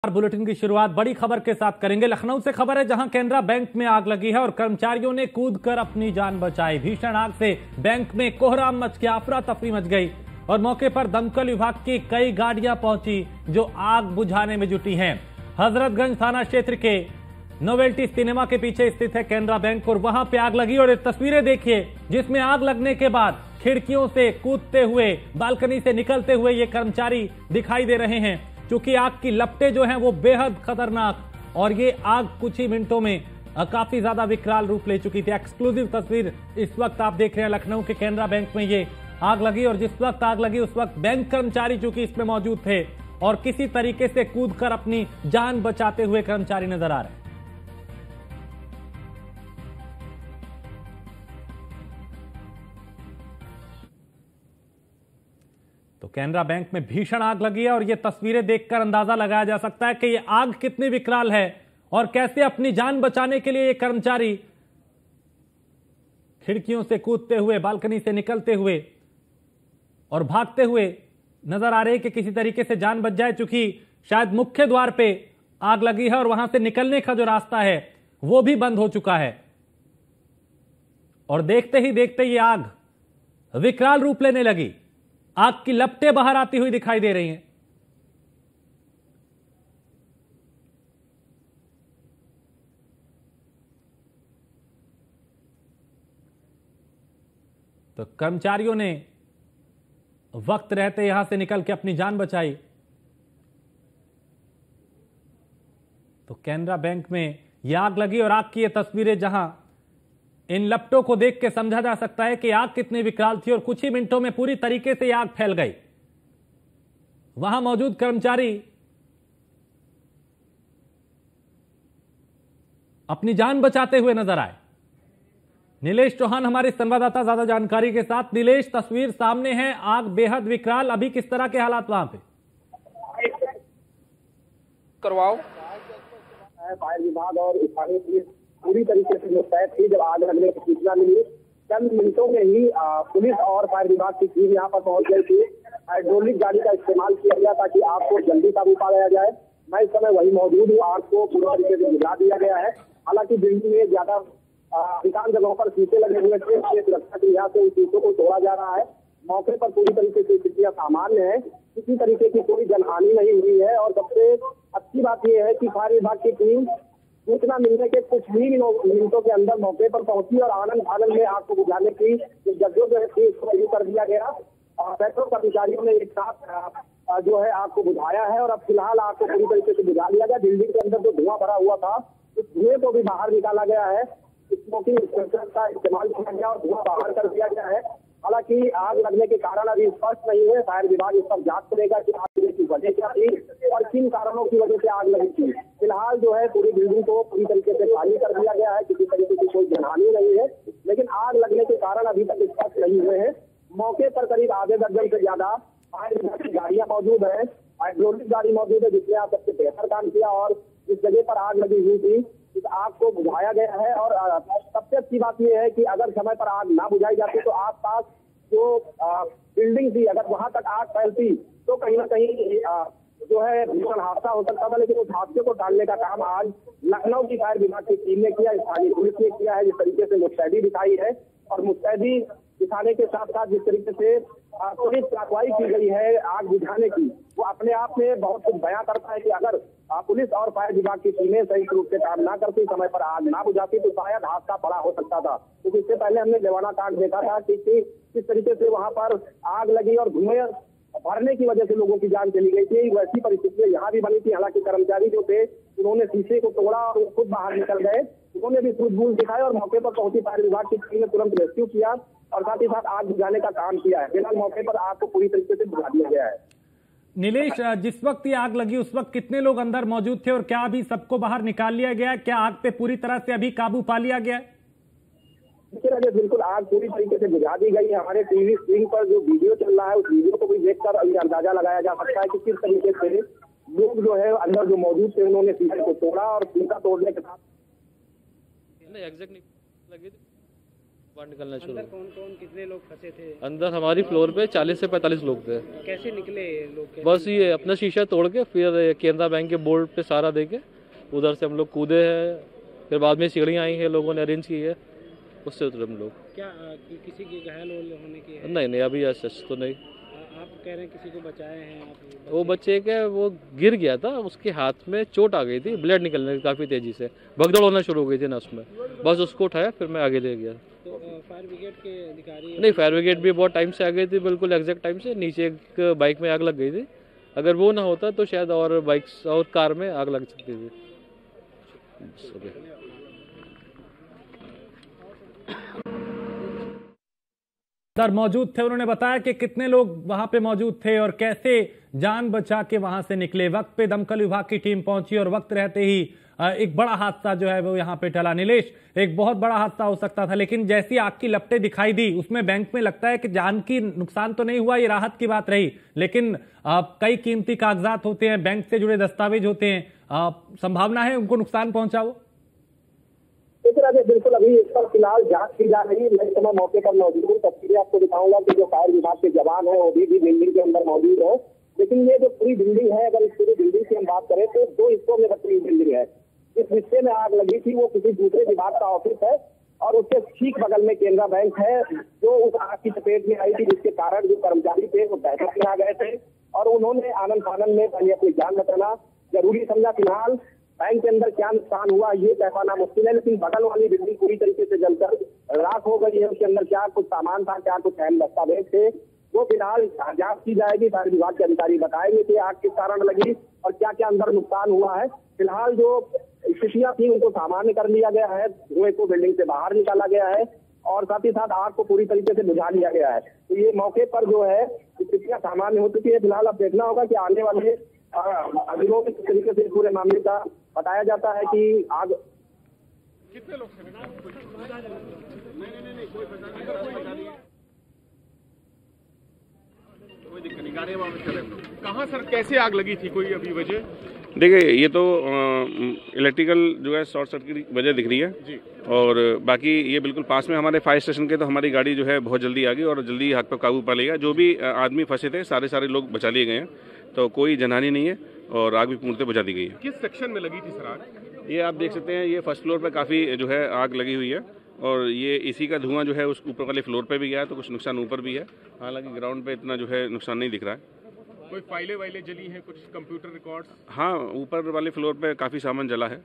Bulletin की शुरुआत बड़ी खबर के साथ करेंगे। लखनऊ से खबर है, जहां कैनरा बैंक में आग लगी है और कर्मचारियों ने कूदकर अपनी जान बचाई। भीषण आग से बैंक में कोहराम मच गया, अफरा तफरी मच गई और मौके पर दमकल विभाग की कई गाड़ियां पहुंची जो आग बुझाने में जुटी हैं। हजरतगंज थाना क्षेत्र के नोवेल्टी सिनेमा के पीछे स्थित है कैनरा बैंक और वहां पे आग लगी और ये तस्वीरें देखिए जिसमें आग लगने के बाद खिड़कियों से कूदते हुए, बालकनी से निकलते हुए ये कर्मचारी दिखाई दे रहे हैं। क्योंकि आग की लपटें जो हैं वो बेहद खतरनाक और ये आग कुछ ही मिनटों में काफी ज्यादा विकराल रूप ले चुकी थी। एक्सक्लूसिव तस्वीर इस वक्त आप देख रहे हैं, लखनऊ के कैनरा बैंक में ये आग लगी और जिस वक्त आग लगी उस वक्त बैंक कर्मचारी चूंकि इसमें मौजूद थे और किसी तरीके से कूदकर अपनी जान बचाते हुए कर्मचारी नजर आ रहे हैं। तो कैनरा बैंक में भीषण आग लगी है और ये तस्वीरें देखकर अंदाजा लगाया जा सकता है कि ये आग कितनी विकराल है और कैसे अपनी जान बचाने के लिए ये कर्मचारी खिड़कियों से कूदते हुए, बालकनी से निकलते हुए और भागते हुए नजर आ रहे हैं कि किसी तरीके से जान बच जाए। चूंकि शायद मुख्य द्वार पे आग लगी है और वहां से निकलने का जो रास्ता है वो भी बंद हो चुका है और देखते ही देखते ये आग विकराल रूप लेने लगी। आग की लपटें बाहर आती हुई दिखाई दे रही हैं। तो कर्मचारियों ने वक्त रहते यहां से निकल के अपनी जान बचाई। तो कैनरा बैंक में यह आग लगी और आग की ये तस्वीरें, जहां इन लपटों को देख के समझा जा सकता है कि आग कितनी विकराल थी और कुछ ही मिनटों में पूरी तरीके से आग फैल गई। वहां मौजूद कर्मचारी अपनी जान बचाते हुए नजर आए। नीलेश चौहान हमारे संवाददाता ज्यादा जानकारी के साथ। नीलेश, तस्वीर सामने है, आग बेहद विकराल, अभी किस तरह के हालात वहां पे? करवाओ। फायर विभाग और स्थानीय पुलिस पूरी तरीके से मुस्तैद थी। जब आग लगने की सूचना मिली, चंद मिनटों में ही पुलिस और फायर विभाग की टीम यहाँ पर पहुंच गई थी। हाइड्रोलिक गाड़ी का इस्तेमाल किया गया ताकि आग को जल्दी काबू पा लिया जाए। मैं इस समय वही मौजूद हूँ। आग को पूरी तरीके से बुझा दिया गया है। हालांकि बिल्डिंग में ज्यादा अधिकांश जगहों पर शीशे लगे हुए थे, सुरक्षा की यहाँ से उन शीशों को तोड़ा जा रहा है। मौके पर पूरी तरीके से स्थितियां सामान्य है, किसी तरीके की कोई जनहानि नहीं हुई है। और सबसे अच्छी बात यह है कि फायर विभाग की टीम सूचना मिलने के कुछ ही मिनटों के अंदर मौके पर पहुंची और आनंद फानंद में आग को बुझाने की जद्दोजहद थी इसको शुरू कर दिया गया। सैकड़ों कर्मचारियों ने एक साथ जो है आग को बुझाया है और अब फिलहाल आग को पूरी तरीके से बुझा लिया गया। बिल्डिंग के अंदर जो धुआं भरा हुआ था उस धुएं को भी बाहर निकाला गया है। स्मोकिंग सेंसर का इस्तेमाल किया गया और धुआं बाहर कर दिया गया है। हालांकि आग लगने के कारण अभी स्पष्ट नहीं है। फायर विभाग इस पर जांच करेगा कि आग लगने की वजह क्या थी और किन कारणों की वजह से आग लगी थी। फिलहाल जो है पूरी बिल्डिंग को पूरी तरीके से खाली कर दिया गया है, किसी तरीके की कोई जनहानि नहीं है, लेकिन आग लगने के कारण अभी तक स्पष्ट नहीं हुए हैं। मौके पर करीब आधे दर्जन से ज्यादा फायर विभाग की गाड़ियां मौजूद है, हाइड्रोलिक गाड़ी मौजूद है जिसने आप सबसे बेहतर काम किया और जिस जगह पर आग लगी हुई थी इस आग को बुझाया गया है। और सबसे अच्छी बात यह है कि अगर समय पर आग ना बुझाई जाती तो आसपास जो बिल्डिंग थी, अगर वहां तक आग फैलती तो कहीं ना कहीं जो है भीषण हादसा हो सकता था। लेकिन उस हादसे को टालने का काम आज लखनऊ की फायर विभाग की टीम ने किया, स्थानीय पुलिस ने किया है। जिस तरीके से मुस्तैदी दिखाई है और मुस्तैदी दिखाने के साथ साथ जिस तरीके से पुलिस कार्रवाई की गई है आग बुझाने की, वो अपने आप में बहुत कुछ बयां करता है कि अगर पुलिस और फायर विभाग की टीमें सही रूप से काम ना करती, समय पर आग ना बुझाती तो शायद हादसा बड़ा हो सकता था। क्योंकि इससे पहले हमने लेवाना कांड देखा था कि किस तरीके से वहां पर आग लगी और धुएं भरने की वजह से लोगों की जान चली गई थी। वैसी परिस्थितियां यहाँ भी बनी थी। हालांकि कर्मचारी जो थे उन्होंने शीशे को तोड़ा और खुद बाहर निकल गए, उन्होंने भी सूझबूझ दिखाई और मौके पर पहुंची फायर विभाग की टीम ने तुरंत रेस्क्यू किया और साथ ही साथ आग बुझाने का काम किया है। फिलहाल मौके पर आग को पूरी तरीके से बुझा दिया गया है। नीलेश, जिस वक्त ये आग लगी उस वक्त कितने लोग अंदर मौजूद थे और क्या अभी सबको बाहर निकाल लिया गया है? क्या आग पे पूरी तरह से अभी काबू पा लिया गया है? देखिए, बिल्कुल आग पूरी तरीके से बुझा दी गई है। हमारे टीवी स्क्रीन पर जो वीडियो चल रहा है उस वीडियो को भी देखकर अभी अंदाजा लगाया जा सकता है कि किस तरीके से लोग जो है अंदर जो मौजूद थे उन्होंने शीशे को तोड़ा और शीशा तोड़ने के साथ बाहर निकलना शुरू। अंदर कौन कौन कितने लोग फंसे थे? अंदर हमारी फ्लोर पे 40 से 45 लोग थे। कैसे निकले लोग? बस ये अपना शीशा तोड़ के फिर केनरा बैंक के बोर्ड पे सहारा दे के उधर से हम लोग कूदे हैं, फिर बाद में सीढ़ियाँ आई हैं, लोगों ने अरेंज की है, उससे उतरे हम लोग। क्या किसी की घायल होने की है? नहीं अभी सच तो नहीं। आप कह रहे हैं किसी को बचाए हैं आप? वो बच्चे के वो गिर गया था, उसके हाथ में चोट आ गई थी, ब्लड निकलने की काफ़ी तेजी से, भगदड़ होना शुरू हो गई थी ना उसमें, बस उसको उठाया फिर मैं आगे ले गया। तो फायर ब्रिगेड के अधिकारी? नहीं, फायर ब्रिगेड भी बहुत टाइम से आ गई थी, बिल्कुल एग्जैक्ट टाइम से। नीचे एक बाइक में आग लग गई थी, अगर वो ना होता तो शायद और बाइक्स और कार में आग लग सकती थी। सर मौजूद थे, उन्होंने बताया कि कितने लोग वहां पे मौजूद थे और कैसे जान बचा के वहां से निकले। वक्त पे दमकल विभाग की टीम पहुंची और वक्त रहते ही एक बड़ा हादसा जो है वो यहां पे टला। नीलेश, एक बहुत बड़ा हादसा हो सकता था, लेकिन जैसी आग की लपटें दिखाई दी उसमें बैंक में लगता है कि जान की नुकसान तो नहीं हुआ, ये राहत की बात रही, लेकिन कई कीमती कागजात होते हैं, बैंक से जुड़े दस्तावेज होते हैं, संभावना है उनको नुकसान पहुंचा हो? बिल्कुल, अभी इस पर फिलहाल जांच की जा रही है। मैं समय मौके पर मौजूद हूँ, तस्वीरें आपको दिखाऊंगा कि जो फायर विभाग के जवान है वो भी बिल्डिंग के अंदर मौजूद है। लेकिन ये जो पूरी बिल्डिंग है, अगर इस पूरी बिल्डिंग की हम बात करें तो 2 हिस्सों में बटी बिल्डिंग है। जिस हिस्से में आग लगी थी वो किसी दूसरे विभाग का ऑफिस है और उसके ठीक बगल में केनरा बैंक है, जो उस आग की चपेट में आई थी, जिसके कारण जो कर्मचारी थे वो बैठक में आ गए थे और उन्होंने आनंद फानन में पहले अपनी जान बचाना जरूरी समझा। फिलहाल बैंक के अंदर क्या नुकसान हुआ ये तय पाना मुश्किल है, लेकिन बगल वाली बिल्डिंग पूरी तरीके से जलकर राख हो गई है। उसके अंदर क्या कुछ सामान था, क्या कुछ अहम दस्तावेज थे, वो फिलहाल जांच की जाएगी। फायर विभाग के अधिकारी बताएंगे कि आग किस कारण लगी और क्या क्या अंदर नुकसान हुआ है। फिलहाल जो स्थितियां थी उनको सामान्य कर लिया गया है, धुएं को बिल्डिंग से बाहर निकाला गया है और साथ ही साथ आग को पूरी तरीके से बुझा लिया गया है। तो ये मौके पर जो है स्थितियां सामान्य हो चुकी है। फिलहाल अब देखना होगा कि आने वाले अगलों किस तरीके से पूरे मामले का बताया जाता है कि आग कितने लोग थे? कोई दिक्कत नहीं, गाड़ी वापस चले। कहाँ सर, कैसे आग लगी थी, कोई अभी वजह? देखिए, ये तो इलेक्ट्रिकल जो है शॉर्ट सर्किट की वजह दिख रही है जी। और बाकी ये बिल्कुल पास में हमारे फायर स्टेशन के, तो हमारी गाड़ी जो है बहुत जल्दी आ गई और जल्दी आग पर काबू पा लिया। जो भी आदमी फंसे थे सारे लोग बचा लिए गए हैं, तो कोई जनहानि नहीं है और आग भी पूर्णतः बुझा दी गई है। किस सेक्शन में लगी थी सर आग? ये आप देख सकते हैं, ये फर्स्ट फ्लोर पर काफ़ी जो है आग लगी हुई है और ये इसी का धुआं जो है उस ऊपर वाले फ्लोर पे भी गया है, तो कुछ नुकसान ऊपर भी है। हालांकि ग्राउंड पे इतना जो है नुकसान नहीं दिख रहा है। कोई फाइलें वाइलें जली हैं, कुछ कंप्यूटर रिकॉर्ड्स? हाँ, ऊपर वाले फ्लोर पे काफ़ी सामान जला है,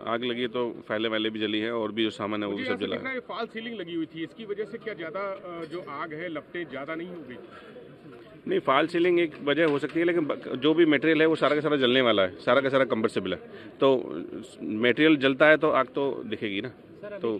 आग लगी है तो फाइलें वाइलें भी जली है और भी जो सामान है वो भी सब जला है। फॉल सीलिंग लगी हुई थी, इसकी वजह से क्या ज़्यादा जो आग है लपटें ज़्यादा नहीं हो गई? नहीं, फॉल सीलिंग एक वजह हो सकती है, लेकिन जो भी मटेरियल है वो सारा का सारा जलने वाला है, सारा का सारा कंबर्सेबल है, तो मटेरियल जलता है तो आग तो दिखेगी ना। तो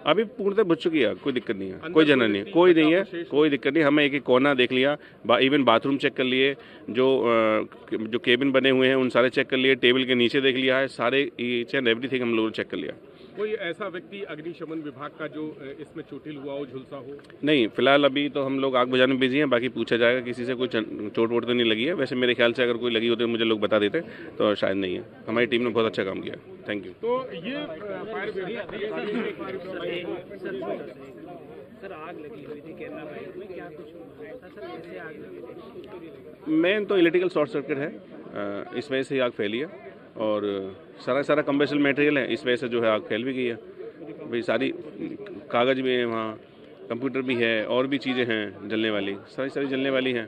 अभी पूर्णतः बुझ चुकी है, कोई दिक्कत नहीं है, कोई जना नहीं है, कोई नहीं है, कोई दिक्कत नहीं। हमें एक कोना देख लिया, इवन बाथरूम चेक कर लिए, जो केबिन बने हुए हैं उन सारे चेक कर लिए, टेबल के नीचे देख लिया है, सारे ईच एंड एवरीथिंग हम लोगों ने चेक कर लिया। कोई ऐसा व्यक्ति अग्निशमन विभाग का जो इसमें चोटिल हुआ हो, झुलसा हो? नहीं, फिलहाल अभी तो हम लोग आग बुझाने में बिजी हैं, बाकी पूछा जाएगा, किसी से कोई चोट वोट तो नहीं लगी है। वैसे मेरे ख्याल से अगर कोई लगी होती तो मुझे लोग बता देते, तो शायद नहीं है। हमारी टीम ने बहुत अच्छा काम किया, थैंक यू। तो ये फायर सर आग लगी हुई थी केनरा बैंक में, क्या कुछ था सर, कैसे आग लगी थी? मेन तो इलेक्ट्रिकल शॉर्ट सर्किट है, इस वजह से ही आग फैली है और सारा कम्बर्सेबल मटेरियल है, इस वजह से जो है आग फैल भी गई है। भाई सारी कागज़ भी है वहाँ, कंप्यूटर भी है और भी चीज़ें हैं जलने वाली, सारी जलने वाली हैं,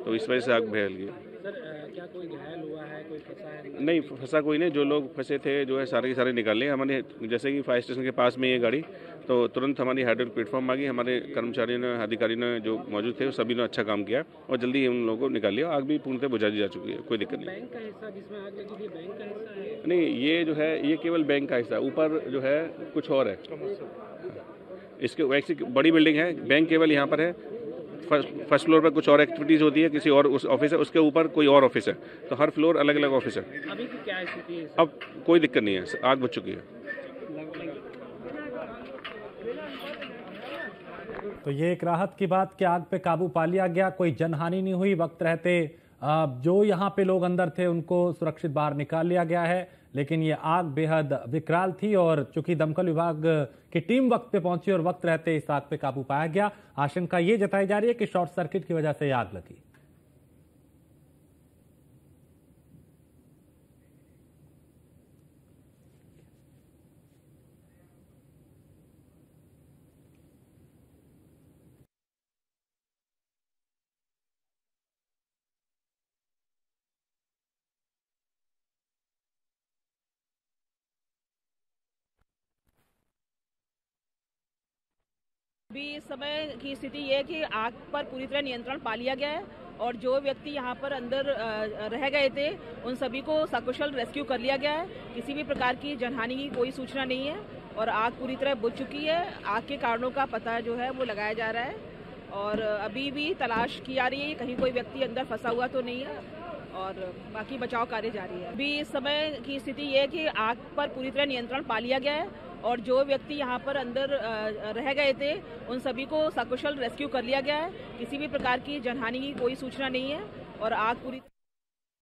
तो इस वजह से आग फैल गई। सर क्या कोई घायल हुआ है, कोई फंसा है? नहीं, फंसा कोई नहीं, जो लोग फंसे थे जो है सारे के सारे निकाल लिए हमारे। जैसे कि फायर स्टेशन के पास में ये गाड़ी, तो तुरंत हमारी हाइड्रोलिक प्लेटफॉर्म आ गई, हमारे कर्मचारियों ने, अधिकारी ने जो मौजूद थे सभी ने अच्छा काम किया और जल्दी उन लोगों को निकाल लिया। आग भी पूर्णतः बुझा दी जा चुकी है, कोई दिक्कत नहीं। बैंक का हिस्सा जिसमें आग लगी थी बैंक का हिस्सा है? नहीं, ये जो है ये केवल बैंक का हिस्सा, ऊपर जो है कुछ और है। इसके वैसे बड़ी बिल्डिंग है, बैंक केवल यहाँ पर है। फर्स्ट फ्लोर पर कुछ और एक्टिविटीज़ होती है, किसी और उस ऑफिस है, उसके ऊपर कोई और ऑफिस है, तो हर फ्लोर अलग अलग ऑफिस है। अभी की क्या स्थिति है? अब कोई दिक्कत नहीं है, आग बुझ चुकी है। तो ये एक राहत की बात कि आग पे काबू पा लिया गया, कोई जनहानि नहीं हुई। वक्त रहते जो यहाँ पे लोग अंदर थे उनको सुरक्षित बाहर निकाल लिया गया है, लेकिन ये आग बेहद विकराल थी और चूंकि दमकल विभाग की टीम वक्त पे पहुंची और वक्त रहते इस आग पे काबू पाया गया। आशंका ये जताई जा रही है कि शॉर्ट सर्किट की वजह से आग लगी। अभी इस समय की स्थिति ये है कि आग पर पूरी तरह नियंत्रण पा लिया गया है और जो व्यक्ति यहाँ पर अंदर रह गए थे उन सभी को सकुशल रेस्क्यू कर लिया गया है। किसी भी प्रकार की जनहानि की कोई सूचना नहीं है और आग पूरी तरह बुझ चुकी है। आग के कारणों का पता जो है वो लगाया जा रहा है और अभी भी तलाश की जा रही है कहीं कोई व्यक्ति अंदर फंसा हुआ तो नहीं है और बाकी बचाव कार्य जारी है। अभी इस समय की स्थिति ये है कि आग पर पूरी तरह नियंत्रण पा लिया गया है और जो व्यक्ति यहाँ पर अंदर रह गए थे उन सभी को सकुशल रेस्क्यू कर लिया गया है। किसी भी प्रकार की जनहानि की कोई सूचना नहीं है और आग पूरी